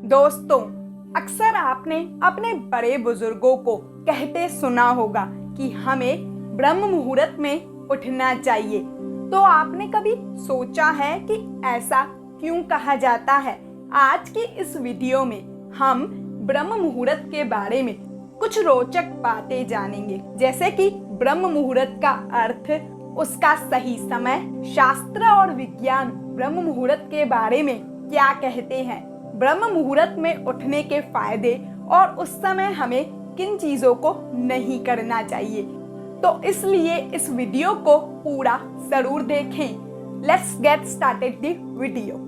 दोस्तों, अक्सर आपने अपने बड़े बुजुर्गों को कहते सुना होगा कि हमें ब्रह्म मुहूर्त में उठना चाहिए। तो आपने कभी सोचा है कि ऐसा क्यों कहा जाता है? आज की इस वीडियो में हम ब्रह्म मुहूर्त के बारे में कुछ रोचक बातें जानेंगे, जैसे कि ब्रह्म मुहूर्त का अर्थ, उसका सही समय, शास्त्र और विज्ञान ब्रह्म मुहूर्त के बारे में क्या कहते हैं, ब्रह्म मुहूर्त में उठने के फायदे और उस समय हमें किन चीजों को नहीं करना चाहिए। तो इसलिए इस वीडियो को पूरा जरूर देखें। Let's get started the video.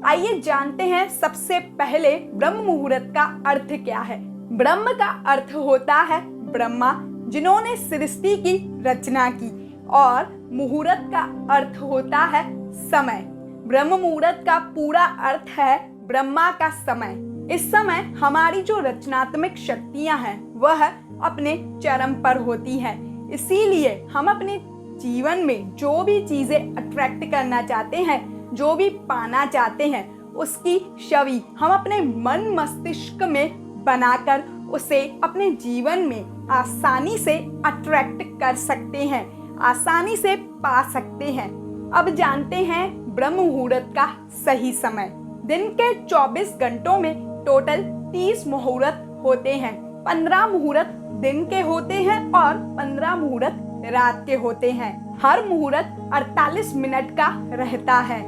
आइए जानते हैं सबसे पहले ब्रह्म मुहूर्त का अर्थ क्या है। ब्रह्म का अर्थ होता है ब्रह्मा, जिन्होंने सृष्टि की रचना की, और मुहूर्त का अर्थ होता है समय। ब्रह्म मुहूर्त का पूरा अर्थ है ब्रह्मा का समय। इस समय हमारी जो रचनात्मक शक्तियां हैं वह अपने चरम पर होती हैं। इसीलिए हम अपने जीवन में जो भी चीजें अट्रैक्ट करना चाहते हैं, जो भी पाना चाहते हैं, उसकी छवि हम अपने मन मस्तिष्क में बनाकर उसे अपने जीवन में आसानी से अट्रैक्ट कर सकते हैं, आसानी से पा सकते हैं। अब जानते हैं ब्रह्म मुहूर्त का सही समय। दिन के 24 घंटों में टोटल 30 मुहूर्त होते हैं। 15 मुहूर्त दिन के होते हैं और 15 मुहूर्त रात के होते हैं। हर मुहूर्त 48 मिनट का रहता है।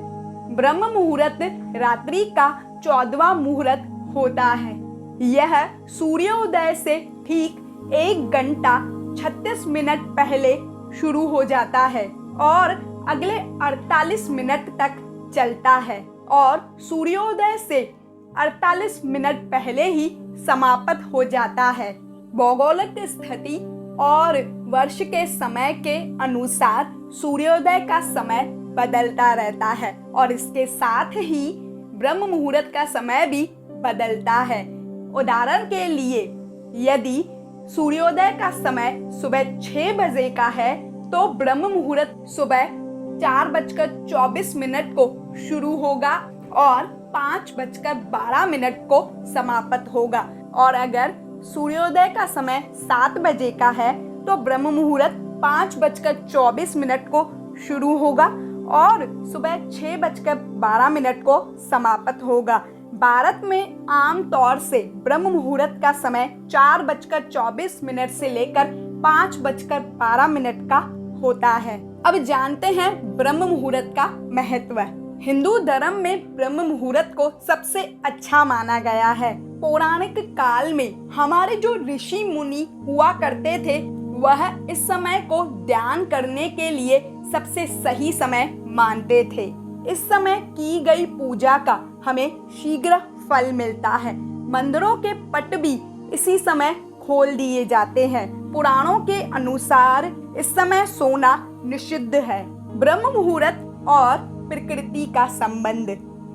ब्रह्म मुहूर्त रात्रि का 14वां मुहूर्त होता है। यह सूर्योदय से ठीक 1 घंटा 36 मिनट पहले शुरू हो जाता है और अगले 48 मिनट तक चलता है, और सूर्योदय से 48 मिनट पहले ही समाप्त हो जाता है। भौगोलिक स्थिति और वर्ष के समय के अनुसार सूर्योदय का समय बदलता रहता है और इसके साथ ही ब्रह्म मुहूर्त का समय भी बदलता है। उदाहरण के लिए, यदि सूर्योदय का समय सुबह 6 बजे का है तो ब्रह्म मुहूर्त सुबह 4:24 को शुरू होगा और 5:12 को समाप्त होगा। और अगर सूर्योदय का समय 7 बजे का है तो ब्रह्म मुहूर्त 5:24 को शुरू होगा और सुबह 6:12 को समाप्त होगा। भारत में आमतौर से ब्रह्म मुहूर्त का समय 4:24 से लेकर 5:12 का होता है। अब जानते हैं ब्रह्म मुहूर्त का महत्व। हिंदू धर्म में ब्रह्म मुहूर्त को सबसे अच्छा माना गया है। पौराणिक काल में हमारे जो ऋषि मुनि हुआ करते थे, वह इस समय को ध्यान करने के लिए सबसे सही समय मानते थे। इस समय की गई पूजा का हमें शीघ्र फल मिलता है। मंदिरों के पट भी इसी समय खोल दिए जाते हैं। पुराणों के अनुसार इस समय सोना निषिद्ध है। ब्रह्म मुहूर्त और प्रकृति का संबंध।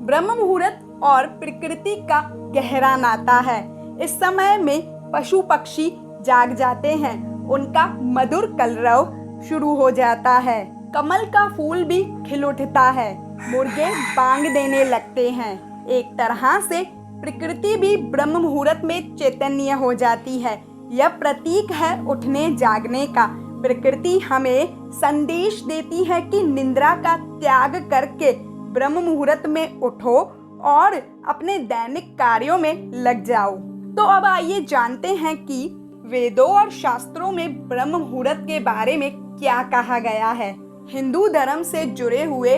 ब्रह्म मुहूर्त और प्रकृति का गहरा नाता है। इस समय में पशु पक्षी जाग जाते हैं, उनका मधुर कलरव शुरू हो जाता है, कमल का फूल भी खिल उठता है, मुर्गे बांग देने लगते हैं। एक तरह से प्रकृति भी ब्रह्म मुहूर्त में चैतन्य हो जाती है। यह प्रतीक है उठने जागने का। प्रकृति हमें संदेश देती है कि निद्रा का त्याग करके ब्रह्म मुहूर्त में उठो और अपने दैनिक कार्यों में लग जाओ। तो अब आइए जानते हैं कि वेदों और शास्त्रों में ब्रह्म मुहूर्त के बारे में क्या कहा गया है। हिंदू धर्म से जुड़े हुए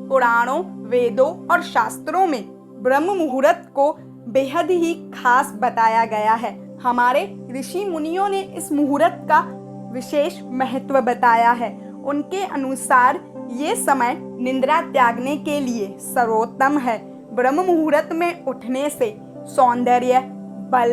पुराणों, वेदों और शास्त्रों में ब्रह्म मुहूर्त को बेहद ही खास बताया गया है। हमारे ऋषि मुनियों ने इस मुहूर्त का विशेष महत्व बताया है। उनके अनुसार ये समय निद्रा त्यागने के लिए सर्वोत्तम है। ब्रह्म मुहूर्त में उठने से सौंदर्य, बल,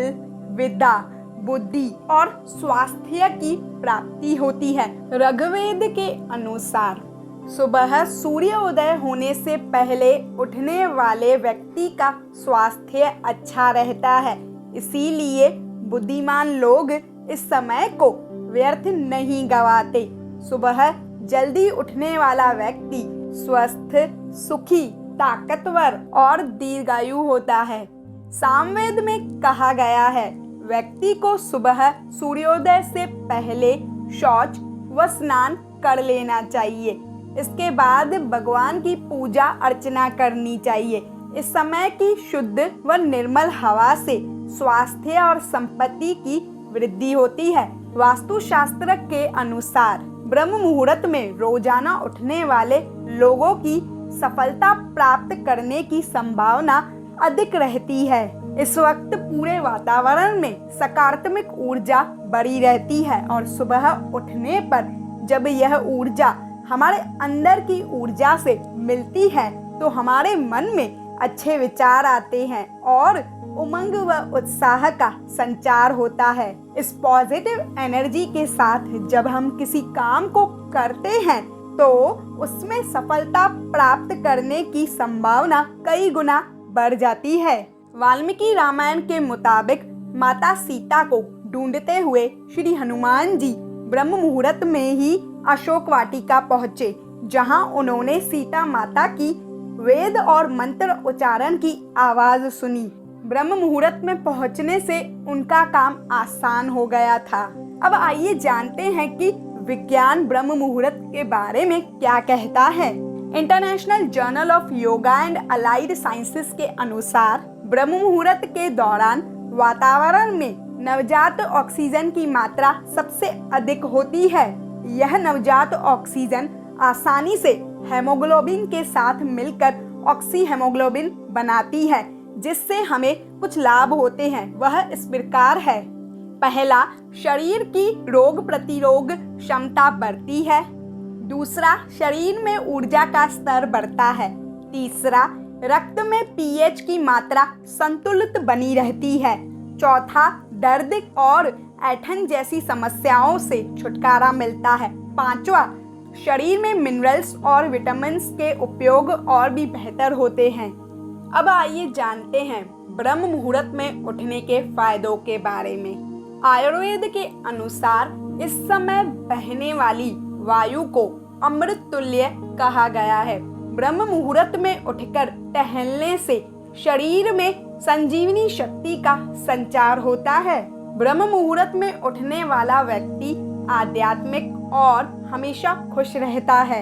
विद्या, बुद्धि और स्वास्थ्य की प्राप्ति होती है। ऋग्वेद के अनुसार सुबह सूर्योदय होने से पहले उठने वाले व्यक्ति का स्वास्थ्य अच्छा रहता है। इसीलिए बुद्धिमान लोग इस समय को व्यर्थ नहीं गवाते। सुबह जल्दी उठने वाला व्यक्ति स्वस्थ, सुखी, ताकतवर और दीर्घायु होता है। सामवेद में कहा गया है, व्यक्ति को सुबह सूर्योदय से पहले शौच व स्नान कर लेना चाहिए। इसके बाद भगवान की पूजा अर्चना करनी चाहिए। इस समय की शुद्ध व निर्मल हवा से स्वास्थ्य और संपत्ति की वृद्धि होती है। वास्तुशास्त्र के अनुसार ब्रह्म मुहूर्त में रोजाना उठने वाले लोगों की सफलता प्राप्त करने की संभावना अधिक रहती है। इस वक्त पूरे वातावरण में सकारात्मक ऊर्जा बनी रहती है और सुबह उठने पर जब यह ऊर्जा हमारे अंदर की ऊर्जा से मिलती है तो हमारे मन में अच्छे विचार आते हैं और उमंग व उत्साह का संचार होता है। इस पॉजिटिव एनर्जी के साथ जब हम किसी काम को करते हैं तो उसमें सफलता प्राप्त करने की संभावना कई गुना बढ़ जाती है। वाल्मीकि रामायण के मुताबिक माता सीता को ढूंढते हुए श्री हनुमान जी ब्रह्म मुहूर्त में ही अशोक वाटिका पहुँचे, जहाँ उन्होंने सीता माता की वेद और मंत्र उच्चारण की आवाज सुनी। ब्रह्म मुहूर्त में पहुंचने से उनका काम आसान हो गया था। अब आइए जानते हैं कि विज्ञान ब्रह्म मुहूर्त के बारे में क्या कहता है। International journal of yoga and allied sciences के अनुसार ब्रह्म मुहूर्त के दौरान वातावरण में नवजात ऑक्सीजन की मात्रा सबसे अधिक होती है। यह नवजात ऑक्सीजन आसानी से हेमोग्लोबिन के साथ मिलकर ऑक्सी हेमोग्लोबिन बनाती है, जिससे हमें कुछ लाभ होते हैं। वह इस प्रकार है। पहला, शरीर की रोग प्रतिरोध क्षमता बढ़ती है। दूसरा, शरीर में ऊर्जा का स्तर बढ़ता है। तीसरा, रक्त में पीएच की मात्रा संतुलित बनी रहती है। चौथा, दर्द और ऐंठन जैसी समस्याओं से छुटकारा मिलता है। पांचवा, शरीर में मिनरल्स और विटामिन्स के उपयोग और भी बेहतर होते हैं। अब आइए जानते हैं ब्रह्म मुहूर्त में उठने के फायदों के बारे में। आयुर्वेद के अनुसार इस समय बहने वाली वायु को अमृत तुल्य कहा गया है। ब्रह्म मुहूर्त में उठकर टहलने से शरीर में संजीवनी शक्ति का संचार होता है। ब्रह्म मुहूर्त में उठने वाला व्यक्ति आध्यात्मिक और हमेशा खुश रहता है।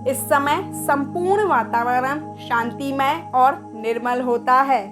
इस समय संपूर्ण वातावरण शांतिमय और निर्मल होता है।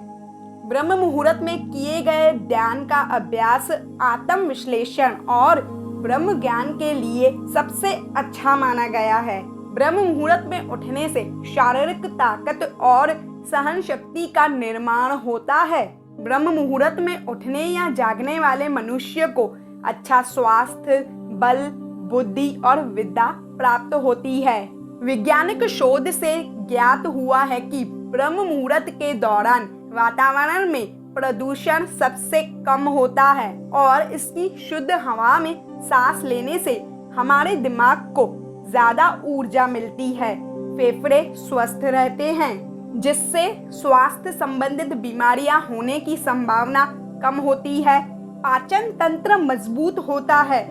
ब्रह्म मुहूर्त में किए गए ध्यान का अभ्यास आत्म विश्लेषण और ब्रह्म ज्ञान के लिए सबसे अच्छा माना गया है। ब्रह्म मुहूर्त में उठने से शारीरिक ताकत और सहन शक्ति का निर्माण होता है। ब्रह्म मुहूर्त में उठने या जागने वाले मनुष्य को अच्छा स्वास्थ्य, बल, बुद्धि और विद्या प्राप्त होती है। वैज्ञानिक शोध से ज्ञात हुआ है कि ब्रह्म मुहूर्त के दौरान वातावरण में प्रदूषण सबसे कम होता है और इसकी शुद्ध हवा में सांस लेने से हमारे दिमाग को ज्यादा ऊर्जा मिलती है। फेफड़े स्वस्थ रहते हैं, जिससे स्वास्थ्य संबंधित बीमारियां होने की संभावना कम होती है। पाचन तंत्र मजबूत होता है।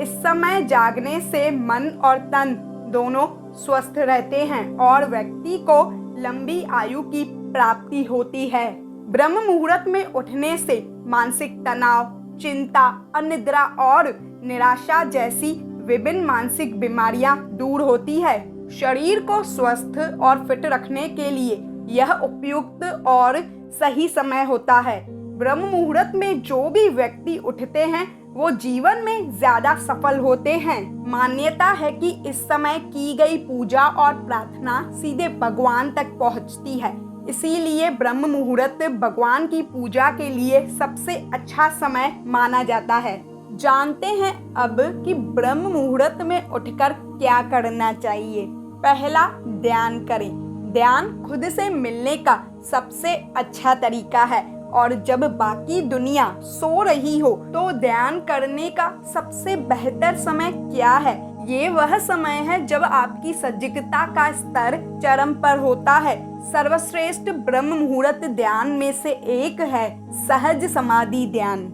इस समय जागने से मन और तन दोनों स्वस्थ रहते हैं और व्यक्ति को लंबी आयु की प्राप्ति होती है। ब्रह्म मुहूर्त में उठने से मानसिक तनाव, चिंता, अनिद्रा और निराशा जैसी विभिन्न मानसिक बीमारियां दूर होती है। शरीर को स्वस्थ और फिट रखने के लिए यह उपयुक्त और सही समय होता है। ब्रह्म मुहूर्त में जो भी व्यक्ति उठते हैं वो जीवन में ज्यादा सफल होते हैं। मान्यता है कि इस समय की गई पूजा और प्रार्थना सीधे भगवान तक पहुंचती है। इसीलिए ब्रह्म मुहूर्त भगवान की पूजा के लिए सबसे अच्छा समय माना जाता है। जानते हैं अब कि ब्रह्म मुहूर्त में उठकर क्या करना चाहिए। पहला, ध्यान करें। ध्यान खुद से मिलने का सबसे अच्छा तरीका है और जब बाकी दुनिया सो रही हो तो ध्यान करने का सबसे बेहतर समय क्या है? ये वह समय है जब आपकी सजगता का स्तर चरम पर होता है। सर्वश्रेष्ठ ब्रह्म मुहूर्त ध्यान में से एक है सहज समाधि ध्यान।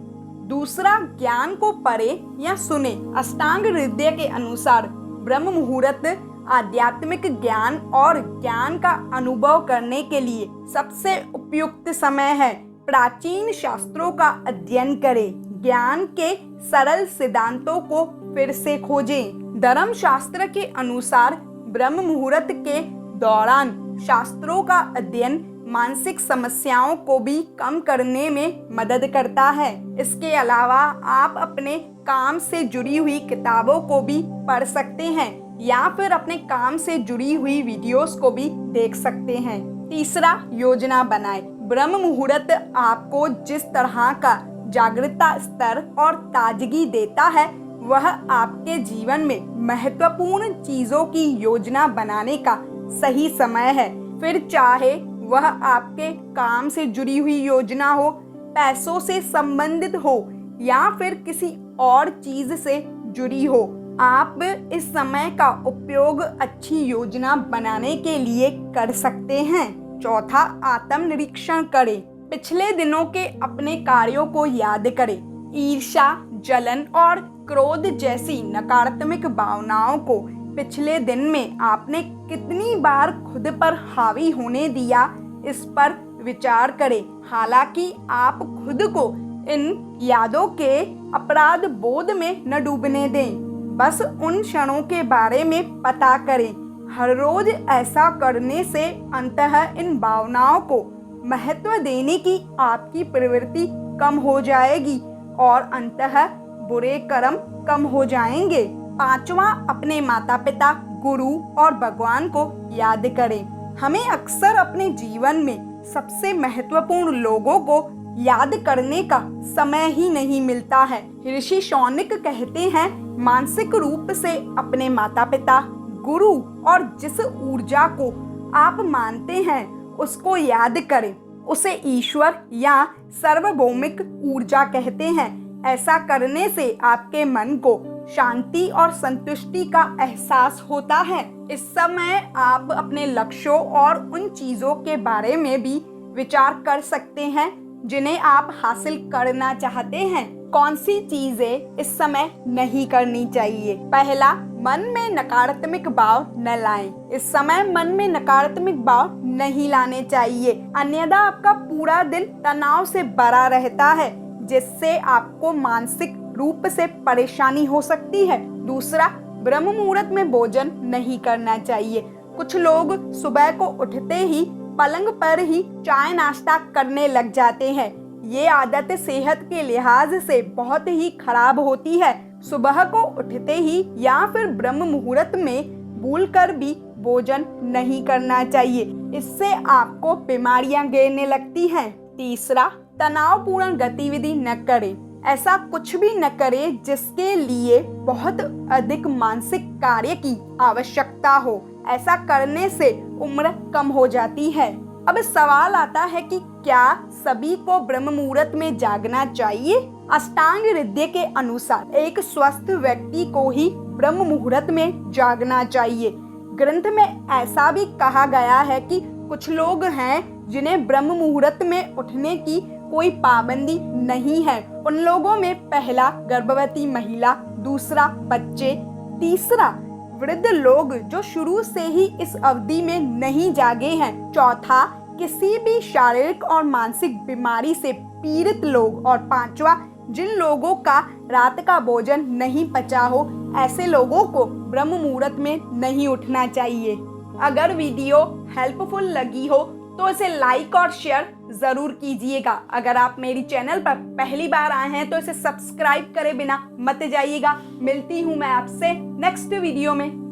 दूसरा, ज्ञान को पढ़े या सुने। अष्टांग हृदय के अनुसार ब्रह्म मुहूर्त आध्यात्मिक ज्ञान और ज्ञान का अनुभव करने के लिए सबसे उपयुक्त समय है। प्राचीन शास्त्रों का अध्ययन करें, ज्ञान के सरल सिद्धांतों को फिर से खोजें। धर्मशास्त्र के अनुसार ब्रह्म मुहूर्त के दौरान शास्त्रों का अध्ययन मानसिक समस्याओं को भी कम करने में मदद करता है। इसके अलावा आप अपने काम से जुड़ी हुई किताबों को भी पढ़ सकते हैं या फिर अपने काम से जुड़ी हुई वीडियोस को भी देख सकते हैं। तीसरा, योजना बनाएं। ब्रह्म मुहूर्त आपको जिस तरह का जागरूकता स्तर और ताजगी देता है, वह आपके जीवन में महत्वपूर्ण चीजों की योजना बनाने का सही समय है। फिर चाहे वह आपके काम से जुड़ी हुई योजना हो, पैसों से संबंधित हो या फिर किसी और चीज से जुड़ी हो, आप इस समय का उपयोग अच्छी योजना बनाने के लिए कर सकते हैं। चौथा, आत्मनिरीक्षण करें। पिछले दिनों के अपने कार्यों को याद करें। ईर्ष्या, जलन और क्रोध जैसी नकारात्मक भावनाओं को पिछले दिन में आपने कितनी बार खुद पर हावी होने दिया, इस पर विचार करें। हालांकि आप खुद को इन यादों के अपराध बोध में न डूबने दें, बस उन क्षणों के बारे में पता करें। हर रोज ऐसा करने से अंततः इन भावनाओं को महत्व देने की आपकी प्रवृत्ति कम हो जाएगी और अंततः बुरे कर्म कम हो जाएंगे। पांचवा, अपने माता पिता, गुरु और भगवान को याद करें। हमें अक्सर अपने जीवन में सबसे महत्वपूर्ण लोगों को याद करने का समय ही नहीं मिलता है। ऋषि शौनक कहते हैं, मानसिक रूप से अपने माता पिता, गुरु और जिस ऊर्जा को आप मानते हैं उसको याद करें। उसे ईश्वर या सार्वभौमिक ऊर्जा कहते हैं। ऐसा करने से आपके मन को शांति और संतुष्टि का एहसास होता है। इस समय आप अपने लक्ष्यों और उन चीजों के बारे में भी विचार कर सकते हैं जिन्हें आप हासिल करना चाहते हैं। कौन सी चीजें इस समय नहीं करनी चाहिए? पहला, मन में नकारात्मक भाव न लाएं। इस समय मन में नकारात्मक भाव नहीं लाने चाहिए, अन्यथा आपका पूरा दिन तनाव से भरा रहता है, जिससे आपको मानसिक रूप से परेशानी हो सकती है। दूसरा, ब्रह्म मुहूर्त में भोजन नहीं करना चाहिए। कुछ लोग सुबह को उठते ही पलंग पर ही चाय नाश्ता करने लग जाते हैं। ये आदत सेहत के लिहाज से बहुत ही खराब होती है। सुबह को उठते ही या फिर ब्रह्म मुहूर्त में भूलकर भी भोजन नहीं करना चाहिए। इससे आपको बीमारियां घेरने लगती हैं। तीसरा, तनावपूर्ण गतिविधि न करें। ऐसा कुछ भी न करें जिसके लिए बहुत अधिक मानसिक कार्य की आवश्यकता हो। ऐसा करने से उम्र कम हो जाती है। अब सवाल आता है कि क्या सभी को ब्रह्म मुहूर्त में जागना चाहिए? अष्टांग हृदय के अनुसार एक स्वस्थ व्यक्ति को ही ब्रह्म मुहूर्त में जागना चाहिए। ग्रंथ में ऐसा भी कहा गया है कि कुछ लोग हैं जिन्हें ब्रह्म मुहूर्त में उठने की कोई पाबंदी नहीं है। उन लोगों में पहला, गर्भवती महिला, दूसरा, बच्चे, तीसरा, वृद्ध लोग जो शुरू से ही इस अवधि में नहीं जागे हैं, चौथा, किसी भी शारीरिक और मानसिक बीमारी से पीड़ित लोग और पांचवा, जिन लोगों का रात का भोजन नहीं पचा हो, ऐसे लोगों को ब्रह्म मुहूर्त में नहीं उठना चाहिए। अगर वीडियो हेल्पफुल लगी हो तो इसे लाइक और शेयर जरूर कीजिएगा। अगर आप मेरी चैनल पर पहली बार आए हैं तो इसे सब्सक्राइब करे बिना मत जाइएगा। मिलती हूँ मैं आपसे नेक्स्ट वीडियो में।